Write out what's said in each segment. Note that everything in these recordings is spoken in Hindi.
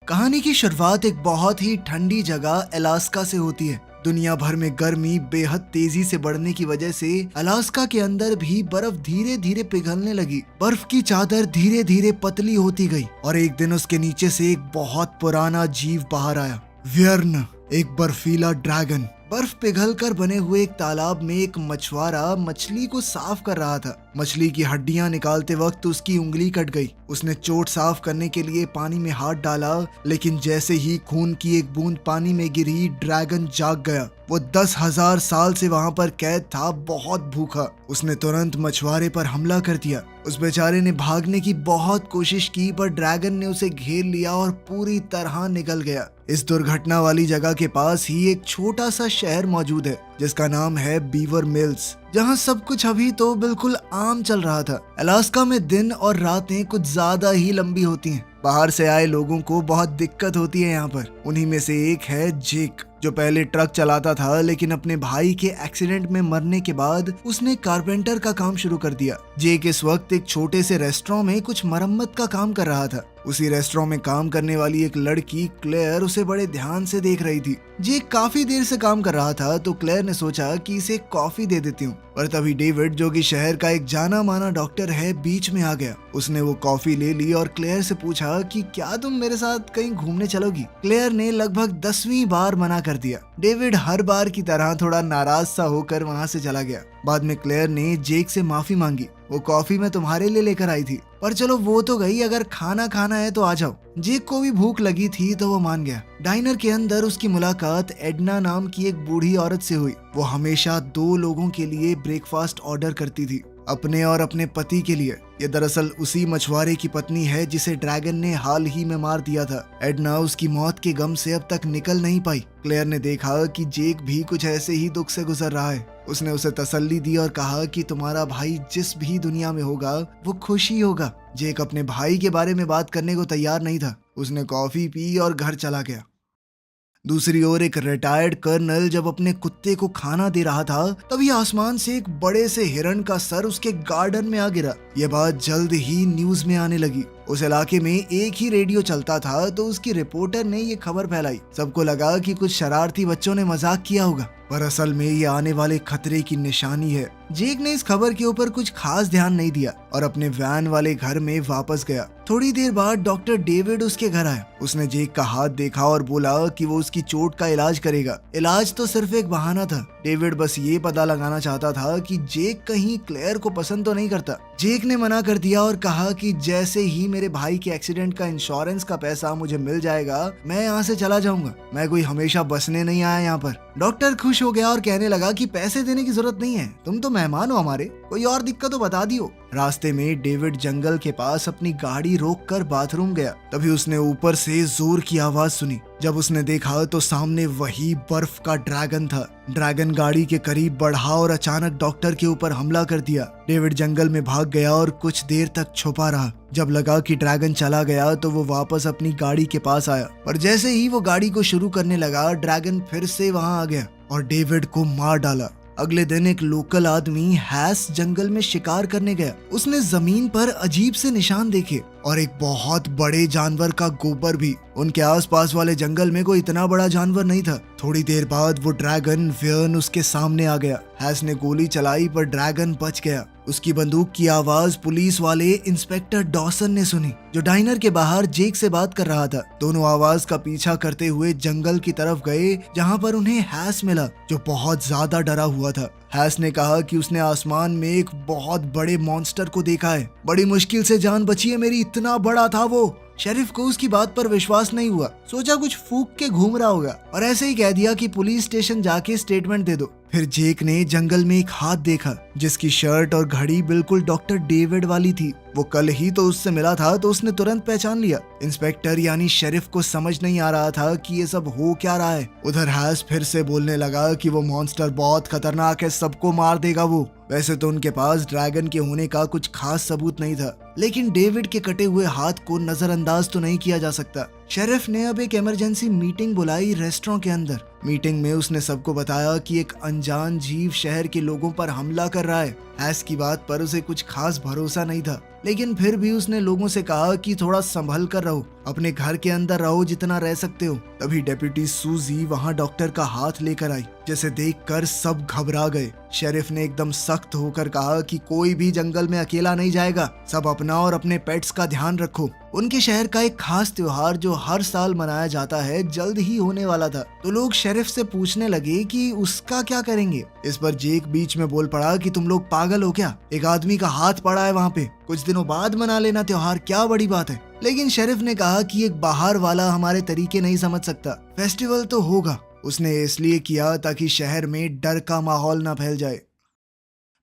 कहानी की शुरुआत एक बहुत ही ठंडी जगह अलास्का से होती है। दुनिया भर में गर्मी बेहद तेजी से बढ़ने की वजह से अलास्का के अंदर भी बर्फ धीरे धीरे पिघलने लगी। बर्फ की चादर धीरे धीरे पतली होती गई और एक दिन उसके नीचे से एक बहुत पुराना जीव बाहर आया। व्यर्न, एक बर्फीला ड्रैगन। बर्फ पिघलकर बने हुए एक तालाब में एक मछुआरा मछली को साफ कर रहा था। मछली की हड्डियां निकालते वक्त उसकी उंगली कट गई। उसने चोट साफ करने के लिए पानी में हाथ डाला, लेकिन जैसे ही खून की एक बूंद पानी में गिरी, ड्रैगन जाग गया। वो 10,000 साल से वहां पर कैद था, बहुत भूखा। उसने तुरंत मछुआरे पर हमला कर दिया। उस बेचारे ने भागने की बहुत कोशिश की, पर ड्रैगन ने उसे घेर लिया और पूरी तरह निकल गया। इस दुर्घटना वाली जगह के पास ही एक छोटा सा शहर मौजूद है जिसका नाम है बीवर मिल्स, जहां सब कुछ अभी तो बिल्कुल आम चल रहा था। अलास्का में दिन और रातें कुछ ज्यादा ही लंबी होती हैं। बाहर से आए लोगों को बहुत दिक्कत होती है यहाँ पर। उन्हीं में से एक है जेक, जो पहले ट्रक चलाता था, लेकिन अपने भाई के एक्सीडेंट में मरने के बाद उसने कारपेंटर का काम शुरू कर दिया। जेक इस वक्त एक छोटे से रेस्टोरेंट में कुछ मरम्मत का काम कर रहा था। उसी रेस्टोरेंट में काम करने वाली एक लड़की क्लेयर उसे बड़े ध्यान से देख रही थी। जेक काफी देर से काम कर रहा था, तो क्लेयर ने सोचा कि इसे कॉफी दे देती हूँ। पर तभी डेविड, जो कि शहर का एक जाना माना डॉक्टर है, बीच में आ गया। उसने वो कॉफी ले ली और क्लेयर से पूछा कि क्या तुम मेरे साथ कहीं घूमने चलोगी। क्लेयर ने लगभग 10वीं बार मना कर दिया। डेविड हर बार की तरह थोड़ा नाराज सा होकर वहाँ से चला गया। बाद में क्लेयर ने जेक से माफी मांगी। वो कॉफी मैं तुम्हारे लिए लेकर आई थी, पर चलो वो तो गई, अगर खाना खाना है तो आ जाओ। जेक को भी भूख लगी थी तो वो मान गया। डाइनर के अंदर उसकी मुलाकात एडना नाम की एक बूढ़ी औरत से हुई। वो हमेशा 2 लोगों के लिए ब्रेकफास्ट ऑर्डर करती थी, अपने और अपने पति के लिए। ये दरअसल उसी मछुआरे की पत्नी है जिसे ड्रैगन ने हाल ही में मार दिया था। एडना उसकी मौत के गम से अब तक निकल नहीं पाई। क्लेयर ने देखा कि जेक भी कुछ ऐसे ही दुख से गुजर रहा है। उसने उसे तसल्ली दी और कहा कि तुम्हारा भाई जिस भी दुनिया में होगा वो खुश ही होगा। जेक अपने भाई के बारे में बात करने को तैयार नहीं था। उसने कॉफी पी और घर चला गया। दूसरी ओर एक रिटायर्ड कर्नल जब अपने कुत्ते को खाना दे रहा था, तभी आसमान से एक बड़े से हिरण का सर उसके गार्डन में आ गिरा। ये बात जल्द ही न्यूज में आने लगी। उस इलाके में एक ही रेडियो चलता था, तो उसकी रिपोर्टर ने ये खबर फैलाई। सबको लगा कि कुछ शरारती बच्चों ने मजाक किया होगा, पर असल में ये आने वाले खतरे की निशानी है। जेक ने इस खबर के ऊपर कुछ खास ध्यान नहीं दिया और अपने वैन वाले घर में वापस गया। थोड़ी देर बाद डॉक्टर डेविड उसके घर आया। उसने जेक का हाथ देखा और बोला कि वो उसकी चोट का इलाज करेगा। इलाज तो सिर्फ एक बहाना था। डेविड बस ये पता लगाना चाहता था कि जेक कहीं क्लेयर को पसंद तो नहीं करता। जेक ने मना कर दिया और कहा कि जैसे ही मेरे भाई के एक्सीडेंट का इंश्योरेंस का पैसा मुझे मिल जाएगा, मैं यहाँ से चला जाऊंगा। मैं कोई हमेशा बसने नहीं आया यहाँ पर। डॉक्टर खुश हो गया और कहने लगा कि पैसे देने की जरूरत नहीं है, तुम तो मेहमान हो हमारे, कोई और दिक्कत तो बता दियो। रास्ते में डेविड जंगल के पास अपनी गाड़ी रोककर बाथरूम गया। तभी उसने ऊपर से जोर की आवाज सुनी। जब उसने देखा तो सामने वही बर्फ का ड्रैगन था। ड्रैगन गाड़ी के करीब बढ़ा और अचानक डॉक्टर के ऊपर हमला कर दिया। डेविड जंगल में भाग गया और कुछ देर तक छुपा रहा। जब लगा कि ड्रैगन चला गया तो वो वापस अपनी गाड़ी के पास आया, पर जैसे ही वो गाड़ी को शुरू करने लगा, ड्रैगन फिर से वहां आ गया और डेविड को मार डाला। अगले दिन एक लोकल आदमी हैस जंगल में शिकार करने गया। उसने जमीन पर अजीब से निशान देखे और एक बहुत बड़े जानवर का गोबर भी। उनके आसपास वाले जंगल में कोई इतना बड़ा जानवर नहीं था। थोड़ी देर बाद वो ड्रैगन व्यर्न उसके सामने आ गया। हैस ने गोली चलाई पर ड्रैगन बच गया। उसकी बंदूक की आवाज पुलिस वाले इंस्पेक्टर डॉसन ने सुनी, जो डाइनर के बाहर जेक से बात कर रहा था। दोनों आवाज का पीछा करते हुए जंगल की तरफ गए, जहां पर उन्हें हैस मिला, जो बहुत ज्यादा डरा हुआ था। हैस ने कहा कि उसने आसमान में एक बहुत बड़े मॉन्स्टर को देखा है। बड़ी मुश्किल से जान बची है मेरी, इतना बड़ा था वो। शेरिफ को उसकी बात पर विश्वास नहीं हुआ। सोचा कुछ फूंक के घूम रहा होगा और ऐसे ही कह दिया कि पुलिस स्टेशन जाके स्टेटमेंट दे दो। फिर जेक ने जंगल में एक हाथ देखा, जिसकी शर्ट और घड़ी बिल्कुल डॉक्टर डेविड वाली थी। वो कल ही तो उससे मिला था, तो उसने तुरंत पहचान लिया। इंस्पेक्टर यानी शेरिफ को समझ नहीं आ रहा था कि ये सब हो क्या रहा है। उधर हैस फिर से बोलने लगा कि वो मॉन्स्टर बहुत खतरनाक है, सबको मार देगा वो। वैसे तो उनके पास ड्रैगन के होने का कुछ खास सबूत नहीं था, लेकिन डेविड के कटे हुए हाथ को नजरअंदाज तो नहीं किया जा सकता। शेरिफ ने अब एक इमरजेंसी मीटिंग बुलाई रेस्टोरेंट के अंदर। मीटिंग में उसने सबको बताया कि एक अनजान जीव शहर के लोगों पर हमला कर रहा है। हैस की बात पर उसे कुछ खास भरोसा नहीं था, लेकिन फिर भी उसने लोगों से कहा कि थोड़ा संभल कर रहो, अपने घर के अंदर रहो जितना रह सकते हो। तभी डेप्यूटी सूजी वहां डॉक्टर का हाथ लेकर आई, जिसे देखकर सब घबरा गए। शेरिफ ने एकदम सख्त होकर कहा कि कोई भी जंगल में अकेला नहीं जाएगा, सब अपना और अपने पेट्स का ध्यान रखो। उनके शहर का एक खास त्योहार जो हर साल मनाया जाता है जल्द ही होने वाला था, तो लोग शेरिफ से पूछने लगे कि उसका क्या करेंगे। इस पर जेक बीच में बोल पड़ा कि तुम लोग पागल हो क्या, एक आदमी का हाथ पड़ा है वहाँ पे, कुछ दिनों बाद मना लेना त्योहार, क्या बड़ी बात है। लेकिन शेरिफ ने कहा कि एक बाहर वाला हमारे तरीके नहीं समझ सकता, फेस्टिवल तो होगा। उसने इसलिए किया ताकि शहर में डर का माहौल ना फैल जाए।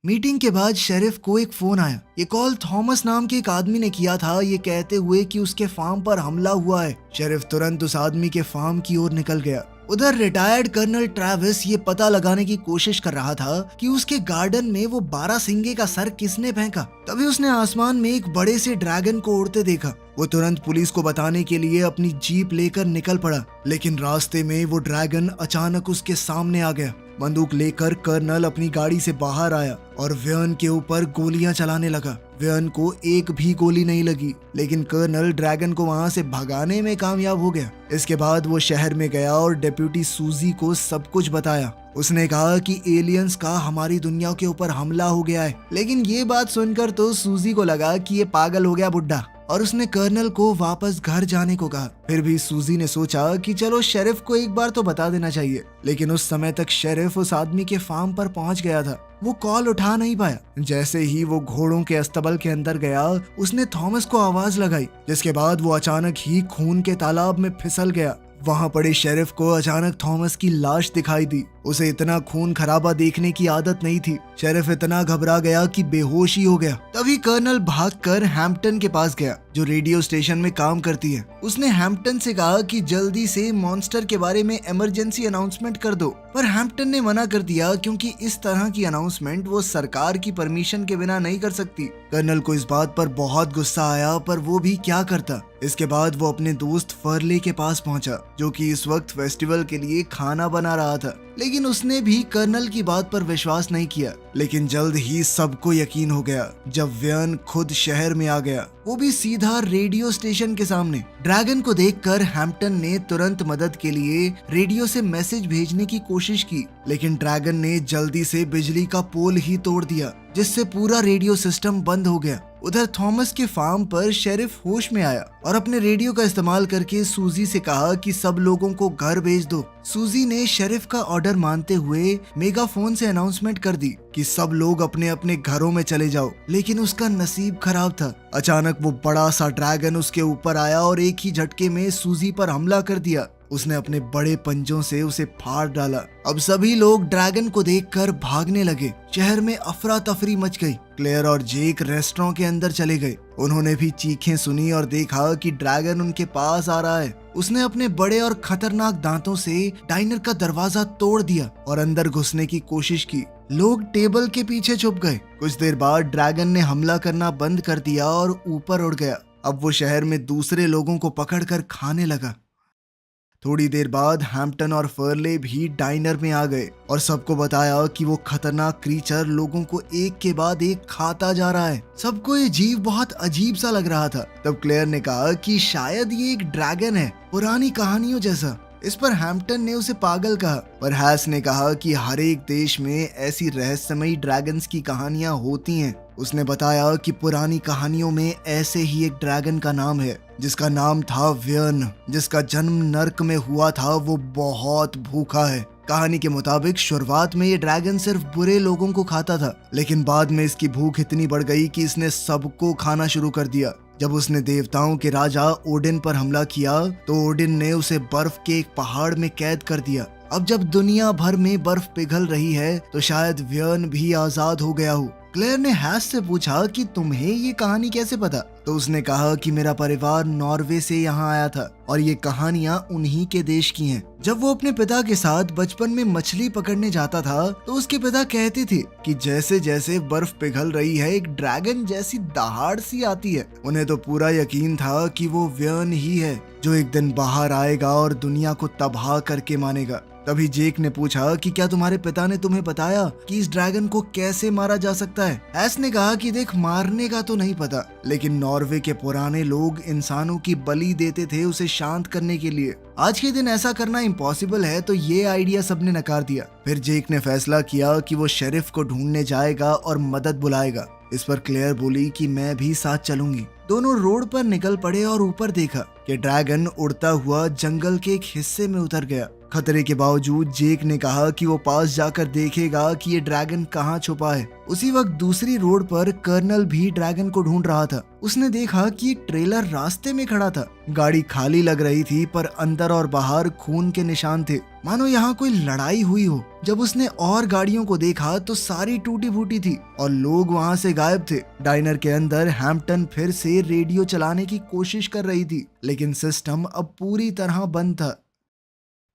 मीटिंग के बाद शेरिफ को एक फोन आया। ये कॉल थॉमस नाम के एक आदमी ने किया था, ये कहते हुए कि उसके फार्म पर हमला हुआ है। शेरिफ तुरंत उस आदमी के फार्म की ओर निकल गया। उधर रिटायर्ड कर्नल ट्रेविस ये पता लगाने की कोशिश कर रहा था कि उसके गार्डन में वो 12 सिंगे का सर किसने फेंका। तभी उसने आसमान में एक बड़े से ड्रैगन को उड़ते देखा। वो तुरंत पुलिस को बताने के लिए अपनी जीप लेकर निकल पड़ा, लेकिन रास्ते में वो ड्रैगन अचानक उसके सामने आ गया। बंदूक लेकर कर्नल अपनी गाड़ी से बाहर आया और व्यन के ऊपर गोलियां चलाने लगा। व्यन को एक भी गोली नहीं लगी, लेकिन कर्नल ड्रैगन को वहां से भगाने में कामयाब हो गया। इसके बाद वो शहर में गया और डेप्यूटी सूजी को सब कुछ बताया। उसने कहा कि एलियंस का हमारी दुनिया के ऊपर हमला हो गया है। लेकिन ये बात सुनकर तो सूजी को लगा कि ये पागल हो गया बुड्ढा, और उसने कर्नल को वापस घर जाने को कहा। फिर भी सूजी ने सोचा कि चलो शेरिफ को एक बार तो बता देना चाहिए, लेकिन उस समय तक शेरिफ उस आदमी के फार्म पर पहुंच गया था। वो कॉल उठा नहीं पाया। जैसे ही वो घोड़ों के अस्तबल के अंदर गया, उसने थॉमस को आवाज लगाई, जिसके बाद वो अचानक ही खून के तालाब में फिसल गया। वहां पड़े शेरिफ को अचानक थॉमस की लाश दिखाई दी। उसे इतना खून खराबा देखने की आदत नहीं थी। शेरिफ इतना घबरा गया कि बेहोश ही हो गया। तभी कर्नल भागकर हैम्पटन के पास गया, जो रेडियो स्टेशन में काम करती है। उसने हैम्पटन से कहा कि जल्दी से मॉन्स्टर के बारे में इमरजेंसी अनाउंसमेंट कर दो, पर हैम्पटन ने मना कर दिया क्योंकि इस तरह की अनाउंसमेंट वो सरकार की परमिशन के बिना नहीं कर सकती। कर्नल को इस बात पर बहुत गुस्सा आया, पर वो भी क्या करता। इसके बाद वो अपने दोस्त फर्ले के पास पहुंचा, जो कि इस वक्त फेस्टिवल के लिए खाना बना रहा था। लेकिन उसने भी कर्नल की बात पर विश्वास नहीं किया। लेकिन जल्द ही सबको यकीन हो गया जब व्यन खुद शहर में आ गया, वो भी सीधा रेडियो स्टेशन के सामने। ड्रैगन को देखकर हैम्पटन ने तुरंत मदद के लिए रेडियो से मैसेज भेजने की कोशिश की, लेकिन ड्रैगन ने जल्दी से बिजली का पोल ही तोड़ दिया, जिससे पूरा रेडियो सिस्टम बंद हो गया। उधर थॉमस के फार्म पर शेरिफ होश में आया और अपने रेडियो का इस्तेमाल करके सूजी से कहा कि सब लोगों को घर भेज दो। सूजी ने शेरिफ का ऑर्डर मानते हुए मेगाफोन से अनाउंसमेंट कर दी कि सब लोग अपने अपने घरों में चले जाओ। लेकिन उसका नसीब खराब था। अचानक वो बड़ा सा ड्रैगन उसके ऊपर आया और एक ही झटके में सूजी पर हमला कर दिया। उसने अपने बड़े पंजों से उसे फाड़ डाला। अब सभी लोग ड्रैगन को देखकर भागने लगे। शहर में अफरा तफरी मच गई। क्लेयर और जेक रेस्टोरेंट के अंदर चले गए। उन्होंने भी चीखें सुनी और देखा कि ड्रैगन उनके पास आ रहा है। उसने अपने बड़े और खतरनाक दांतों से डाइनर का दरवाजा तोड़ दिया और अंदर घुसने की कोशिश की। लोग टेबल के पीछे छुप गए। कुछ देर बाद ड्रैगन ने हमला करना बंद कर दिया और ऊपर उड़ गया। अब वो शहर में दूसरे लोगों को पकड़कर खाने लगा। थोड़ी देर बाद हैम्पटन और फर्ले भी डाइनर में आ गए और सबको बताया कि वो खतरनाक क्रीचर लोगों को एक के बाद एक खाता जा रहा है। सबको ये जीव बहुत अजीब सा लग रहा था। तब क्लेयर ने कहा कि शायद ये एक ड्रैगन है, पुरानी कहानियों जैसा। इस पर हैम्पटन ने उसे पागल कहा, पर हैस ने कहा कि हर एक देश में ऐसी रहस्यमयी ड्रैगन्स की कहानियां होती हैं। उसने बताया कि पुरानी कहानियों में ऐसे ही एक ड्रैगन का नाम है, जिसका नाम था व्यन, जिसका जन्म नर्क में हुआ था। वो बहुत भूखा है। कहानी के मुताबिक शुरुआत में ये ड्रैगन सिर्फ बुरे लोगों को खाता था, लेकिन बाद में इसकी भूख इतनी बढ़ गई कि इसने सबको खाना शुरू कर दिया। जब उसने देवताओं के राजा ओडिन पर हमला किया तो ओडिन ने उसे बर्फ के एक पहाड़ में कैद कर दिया। अब जब दुनिया भर में बर्फ पिघल रही है तो शायद व्यन भी आजाद हो गया हो। क्लेयर ने हैस से पूछा कि तुम्हें ये कहानी कैसे पता? तो उसने कहा कि मेरा परिवार नॉर्वे से यहाँ आया था और ये कहानियाँ उन्हीं के देश की हैं। जब वो अपने पिता के साथ बचपन में मछली पकड़ने जाता था तो उसके पिता कहते थे कि जैसे जैसे बर्फ पिघल रही है एक ड्रैगन जैसी दहाड़ सी आती है। उन्हें तो पूरा यकीन था कि वो व्यन ही है जो एक दिन बाहर आएगा और दुनिया को तबाह करके मानेगा। तभी जेक ने पूछा कि क्या तुम्हारे पिता ने तुम्हें बताया कि इस ड्रैगन को कैसे मारा जा सकता है? एस ने कहा कि देख, मारने का तो नहीं पता, लेकिन नॉर्वे के पुराने लोग इंसानों की बलि देते थे उसे शांत करने के लिए। आज के दिन ऐसा करना इम्पॉसिबल है, तो ये आइडिया सबने नकार दिया। फिर जेक ने फैसला किया कि वो शेरिफ को ढूंढने जाएगा और मदद बुलाएगा। इस पर क्लेयर बोली कि मैं भी साथ चलूंगी। दोनों रोड पर निकल पड़े और ऊपर देखा कि ड्रैगन उड़ता हुआ जंगल के एक हिस्से में उतर गया। खतरे के बावजूद जेक ने कहा कि वो पास जाकर देखेगा कि ये ड्रैगन कहाँ छुपा है। उसी वक्त दूसरी रोड पर कर्नल भी ड्रैगन को ढूंढ रहा था। उसने देखा कि एक ट्रेलर रास्ते में खड़ा था। गाड़ी खाली लग रही थी पर अंदर और बाहर खून के निशान थे, मानो यहाँ कोई लड़ाई हुई हो। जब उसने और गाड़ियों को देखा तो सारी टूटी फूटी थी और लोग वहाँ से गायब थे। डाइनर के अंदर हैम्पटन फिर से रेडियो चलाने की कोशिश कर रही थी, लेकिन सिस्टम अब पूरी तरह बंद था।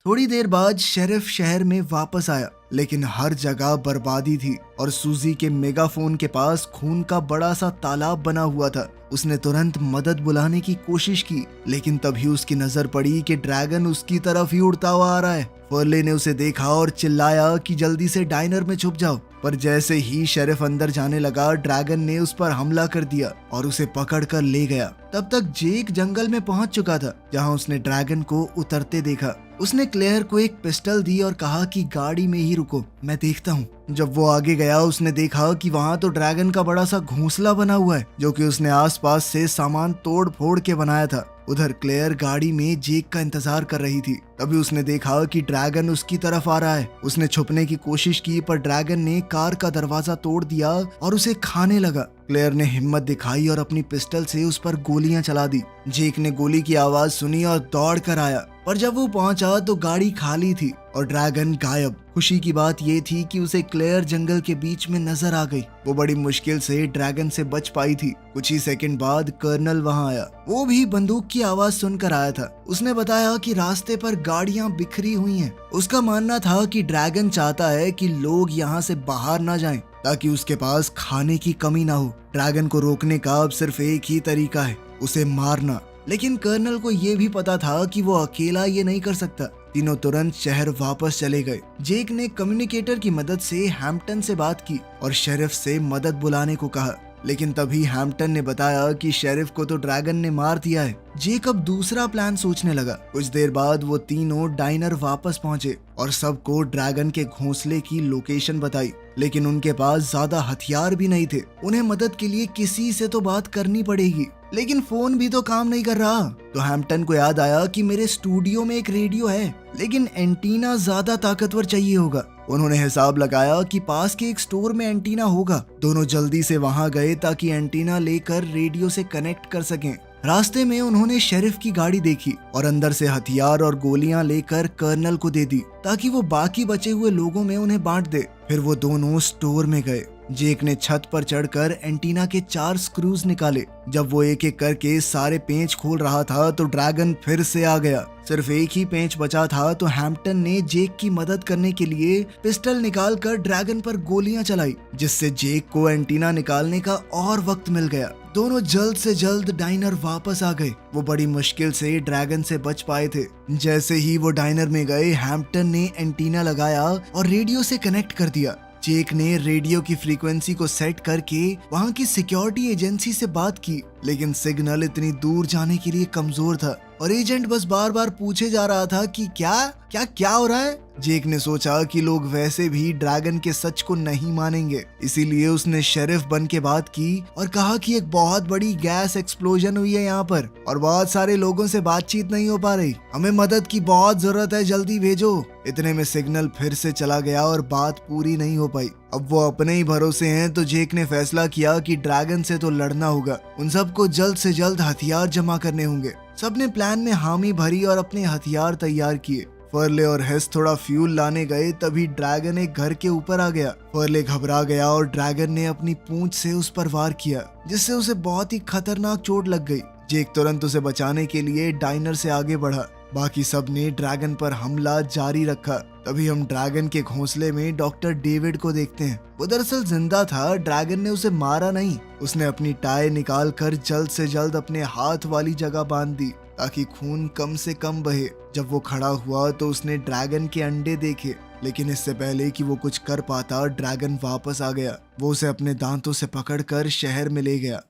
थोड़ी देर बाद शेरिफ शहर में वापस आया, लेकिन हर जगह बर्बादी थी और सूजी के मेगाफोन के पास खून का बड़ा सा तालाब बना हुआ था। उसने तुरंत मदद बुलाने की कोशिश की, लेकिन तभी उसकी नजर पड़ी कि ड्रैगन उसकी तरफ ही उड़ता हुआ आ रहा है। फर्ले ने उसे देखा और चिल्लाया कि जल्दी से डाइनर में छुप जाओ। पर जैसे ही शेरिफ अंदर जाने लगा, ड्रैगन ने उस पर हमला कर दिया और उसे पकड़कर ले गया। तब तक जेक जंगल में पहुंच चुका था, जहां उसने ड्रैगन को उतरते देखा। उसने क्लेयर को एक पिस्टल दी और कहा कि गाड़ी में ही रुको, मैं देखता हूँ। जब वो आगे गया, उसने देखा कि वहाँ तो ड्रैगन का बड़ा सा घोंसला बना हुआ है, जो कि उसने आसपास से सामान तोड़ फोड़ के बनाया था। उधर क्लेयर गाड़ी में जेक का इंतजार कर रही थी। तभी उसने देखा कि ड्रैगन उसकी तरफ आ रहा है। उसने छुपने की कोशिश की, पर ड्रैगन ने कार का दरवाजा तोड़ दिया और उसे खाने लगा। क्लेयर ने हिम्मत दिखाई और अपनी पिस्टल से उस पर गोलियां चला दी। जेक ने गोली की आवाज सुनी और दौड़ कर आया, पर जब वो पहुंचा तो गाड़ी खाली थी और ड्रैगन गायब। खुशी की बात ये थी कि उसे क्लेयर जंगल के बीच में नजर आ गई। वो बड़ी मुश्किल से ड्रैगन से बच पाई थी। कुछ ही सेकंड बाद कर्नल वहां आया। वो भी बंदूक की आवाज सुनकर आया था। उसने बताया कि रास्ते पर गाड़ियां बिखरी हुई हैं। उसका मानना था कि ड्रैगन चाहता है कि लोग यहाँ से बाहर ना जाएं, ताकि उसके पास खाने की कमी ना हो। ड्रैगन को रोकने का अब सिर्फ एक ही तरीका है, उसे मारना। लेकिन कर्नल को ये भी पता था कि वो अकेला ये नहीं कर सकता। तीनों तुरंत शहर वापस चले गए। जेक ने कम्युनिकेटर की मदद से हैम्पटन से बात की और शेरिफ से मदद बुलाने को कहा, लेकिन तभी हैम्पटन ने बताया कि शेरिफ को तो ड्रैगन ने मार दिया है। जेक अब दूसरा प्लान सोचने लगा। कुछ देर बाद वो तीनों डाइनर वापस पहुंचे और सबको ड्रैगन के घोंसले की लोकेशन बताई, लेकिन उनके पास ज्यादा हथियार भी नहीं थे। उन्हें मदद के लिए किसी से तो बात करनी पड़ेगी, लेकिन फोन भी तो काम नहीं कर रहा। तो हैम्पटन को याद आया कि मेरे स्टूडियो में एक रेडियो है, लेकिन एंटीना ज्यादा ताकतवर चाहिए होगा। उन्होंने हिसाब लगाया कि पास के एक स्टोर में एंटीना होगा। दोनों जल्दी से वहां गए ताकि एंटीना लेकर रेडियो से कनेक्ट कर सकें। रास्ते में उन्होंने शेरिफ की गाड़ी देखी और अंदर से हथियार और गोलियां लेकर कर्नल को दे दी, ताकि वो बाकी बचे हुए लोगों में उन्हें बांट दे। फिर वो दोनों स्टोर में गए। जेक ने छत पर चढ़कर एंटीना के 4 स्क्रूज निकाले। जब वो एक एक करके सारे पेंच खोल रहा था तो ड्रैगन फिर से आ गया। सिर्फ एक ही पेंच बचा था तो हैम्पटन ने जेक की मदद करने के लिए पिस्टल निकालकर ड्रैगन पर गोलियां चलाई, जिससे जेक को एंटीना निकालने का और वक्त मिल गया। दोनों जल्द से जल्द डाइनर वापस आ गए। वो बड़ी मुश्किल से ड्रैगन से बच पाए थे। जैसे ही वो डाइनर में गए, हैम्पटन ने एंटीना लगाया और रेडियो से कनेक्ट कर दिया। जेक ने रेडियो की फ्रीक्वेंसी को सेट करके वहाँ की सिक्योरिटी एजेंसी से बात की, लेकिन सिग्नल इतनी दूर जाने के लिए कमजोर था और एजेंट बस बार बार पूछे जा रहा था कि क्या हो रहा है। जेक ने सोचा कि लोग वैसे भी ड्रैगन के सच को नहीं मानेंगे, इसीलिए उसने शेरिफ बन के बात की और कहा कि एक बहुत बड़ी गैस एक्सप्लोजन हुई है यहाँ पर और बहुत सारे लोगों से बातचीत नहीं हो पा रही। हमें मदद की बहुत जरूरत है, जल्दी भेजो। इतने में सिग्नल फिर से चला गया और बात पूरी नहीं हो पाई। अब वो अपने ही भरोसे हैं, तो जेक ने फैसला किया कि ड्रैगन से तो लड़ना होगा। उन सबको जल्द से जल्द हथियार जमा करने होंगे। सबने प्लान में हामी भरी और अपने हथियार तैयार किए। फर्ले और हेस थोड़ा फ्यूल लाने गए, तभी ड्रैगन एक घर के ऊपर आ गया। फर्ले घबरा गया और ड्रैगन ने अपनी पूंछ से उस पर वार किया, जिससे उसे बहुत ही खतरनाक चोट लग गई। जेक तुरंत उसे बचाने के लिए डाइनर से आगे बढ़ा। बाकी सब ने ड्रैगन पर हमला जारी रखा। तभी हम ड्रैगन के घोंसले में डॉक्टर डेविड को देखते हैं। वो दरअसल जिंदा था, ड्रैगन ने उसे मारा नहीं। उसने अपनी टाई निकाल कर जल्द से जल्द अपने हाथ वाली जगह बांध दी ताकि खून कम से कम बहे। जब वो खड़ा हुआ तो उसने ड्रैगन के अंडे देखे, लेकिन इससे पहले कि वो कुछ कर पाता ड्रैगन वापस आ गया। वो उसे अपने दांतों से पकड़कर शहर में ले गया।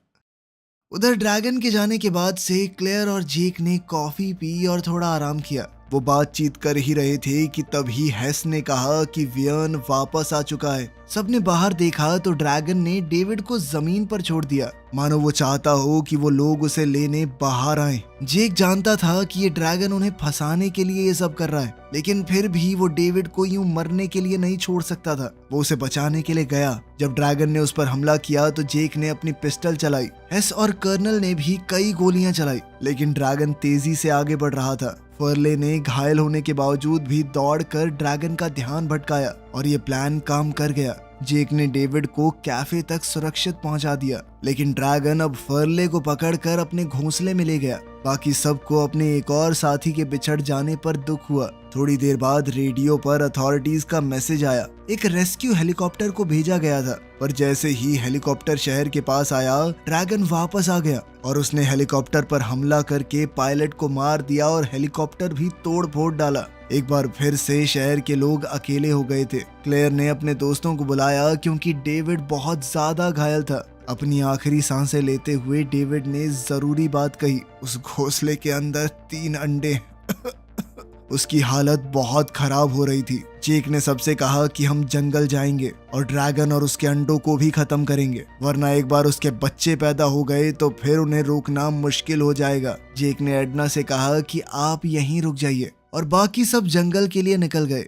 उधर ड्रैगन के जाने के बाद से क्लेयर और जेक ने कॉफी पी और थोड़ा आराम किया। वो बातचीत कर ही रहे थे कि तभी हेस ने कहा कि वियर्न वापस आ चुका है। सबने बाहर देखा तो ड्रैगन ने डेविड को जमीन पर छोड़ दिया, मानो वो चाहता हो कि वो लोग उसे लेने बाहर आए। जेक जानता था कि ये ड्रैगन उन्हें फंसाने के लिए ये सब कर रहा है, लेकिन फिर भी वो डेविड को यूं मरने के लिए नहीं छोड़ सकता था। वो उसे बचाने के लिए गया। जब ड्रैगन ने उस पर हमला किया तो जेक ने अपनी पिस्टल चलाई। हेस और कर्नल ने भी कई गोलियां चलाई, लेकिन ड्रैगन तेजी से आगे बढ़ रहा था। फर्ले ने घायल होने के बावजूद भी दौड़कर ड्रैगन का ध्यान भटकाया और ये प्लान काम कर गया। जेक ने डेविड को कैफे तक सुरक्षित पहुंचा दिया, लेकिन ड्रैगन अब फर्ले को पकड़कर अपने घोंसले में ले गया। बाकी सबको अपने एक और साथी के बिछड़ जाने पर दुख हुआ। थोड़ी देर बाद रेडियो पर अथॉरिटीज का मैसेज आया। एक रेस्क्यू हेलीकॉप्टर को भेजा गया था, पर जैसे ही हेलीकॉप्टर शहर के पास आया, ड्रैगन वापस आ गया और उसने हेलीकॉप्टर पर हमला करके पायलट को मार दिया और हेलीकॉप्टर भी तोड़ फोड़ डाला। एक बार फिर से शहर के लोग अकेले हो गए थे। क्लेयर ने अपने दोस्तों को बुलाया क्योंकि डेविड बहुत ज्यादा घायल था। अपनी आखिरी सांसें लेते हुए डेविड ने जरूरी बात कही, उस घोंसले के अंदर 3 अंडे। उसकी हालत बहुत खराब हो रही थी। जेक ने सबसे कहा कि हम जंगल जाएंगे और ड्रैगन और उसके अंडों को भी खत्म करेंगे, वरना एक बार उसके बच्चे पैदा हो गए तो फिर उन्हें रोकना मुश्किल हो जाएगा। जेक ने एडना से कहा कि आप यहीं रुक जाइए और बाकी सब जंगल के लिए निकल गए।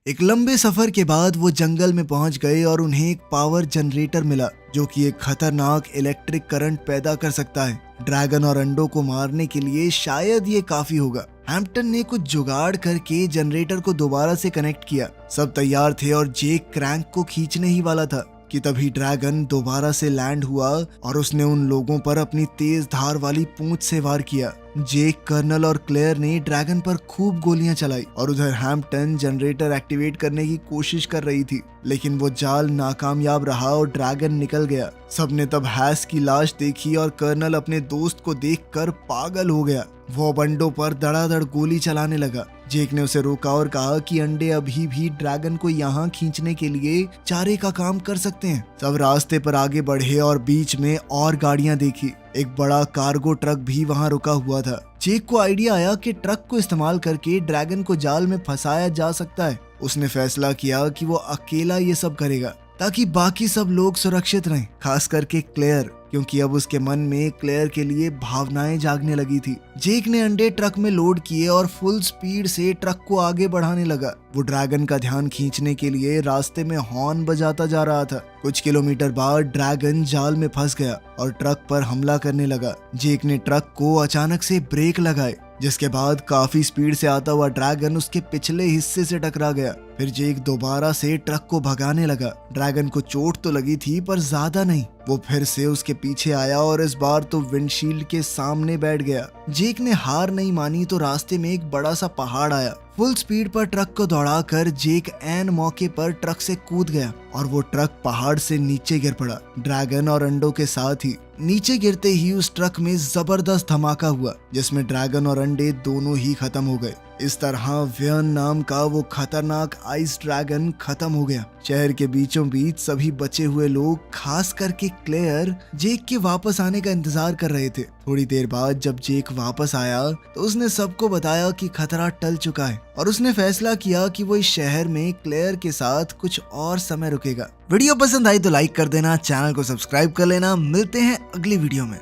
एक लंबे सफर के बाद वो जंगल में पहुंच गए और उन्हें एक पावर जनरेटर मिला जो कि एक खतरनाक इलेक्ट्रिक करंट पैदा कर सकता है। ड्रैगन और अंडों को मारने के लिए शायद ये काफी होगा। हैम्पटन ने कुछ जुगाड़ करके जनरेटर को दोबारा से कनेक्ट किया। सब तैयार थे और जेक क्रैंक को खींचने ही वाला था कि तभी ड्रैगन दोबारा से लैंड हुआ और उसने उन लोगों पर अपनी तेज धार वाली पूंछ से वार किया। जेक, कर्नल और क्लेयर ने ड्रैगन पर खूब गोलियां चलाई और उधर हैम्पटन जनरेटर एक्टिवेट करने की कोशिश कर रही थी, लेकिन वो जाल नाकामयाब रहा और ड्रैगन निकल गया। सबने तब हैस की लाश देखी और कर्नल अपने दोस्त को देखकर पागल हो गया। वो अब अंडों पर धड़ाधड़ गोली चलाने लगा। जेक ने उसे रोका और कहा कि अंडे अभी भी ड्रैगन को यहाँ खींचने के लिए चारे का काम कर सकते हैं। सब रास्ते पर आगे बढ़े और बीच में और गाड़ियां देखी। एक बड़ा कार्गो ट्रक भी वहां रुका हुआ था। जेक को आइडिया आया कि ट्रक को इस्तेमाल करके ड्रैगन को जाल में फंसाया जा सकता है। उसने फैसला किया कि वो अकेला ये सब करेगा ताकि बाकी सब लोग सुरक्षित रहें, खास करके क्लेयर, क्योंकि अब उसके मन में क्लेयर के लिए भावनाएं जागने लगी थी। जेक ने अंडे ट्रक में लोड किए और फुल स्पीड से ट्रक को आगे बढ़ाने लगा। वो ड्रैगन का ध्यान खींचने के लिए रास्ते में हॉर्न बजाता जा रहा था। कुछ किलोमीटर बाद ड्रैगन जाल में फंस गया और ट्रक पर हमला करने लगा। जेक ने ट्रक को अचानक से ब्रेक लगाए, जिसके बाद काफी स्पीड से आता हुआ ड्रैगन उसके पिछले हिस्से से टकरा गया। फिर जेक दोबारा से ट्रक को भगाने लगा। ड्रैगन को चोट तो लगी थी पर ज्यादा नहीं। वो फिर से उसके पीछे आया और इस बार तो विंडशील्ड के सामने बैठ गया। जेक ने हार नहीं मानी तो रास्ते में एक बड़ा सा पहाड़ आया। फुल स्पीड पर ट्रक को दौड़ाकर जेक ऐन मौके पर ट्रक से कूद गया और वो ट्रक पहाड़ से नीचे गिर पड़ा। ड्रैगन और अंडों के साथ ही नीचे गिरते ही उस ट्रक में जबरदस्त धमाका हुआ, जिसमें ड्रैगन और अंडे दोनों ही खत्म हो गए। इस तरह वियर्न नाम का वो खतरनाक आइस ड्रैगन खत्म हो गया। शहर के बीचों बीच सभी बचे हुए लोग, खास करके क्लेयर, जेक के वापस आने का इंतजार कर रहे थे। थोड़ी देर बाद जब जेक वापस आया तो उसने सबको बताया कि खतरा टल चुका है और उसने फैसला किया कि वो इस शहर में क्लेयर के साथ कुछ और समय रुकेगा। वीडियो पसंद आई तो लाइक कर देना, चैनल को सब्सक्राइब कर लेना। मिलते हैं अगली वीडियो में।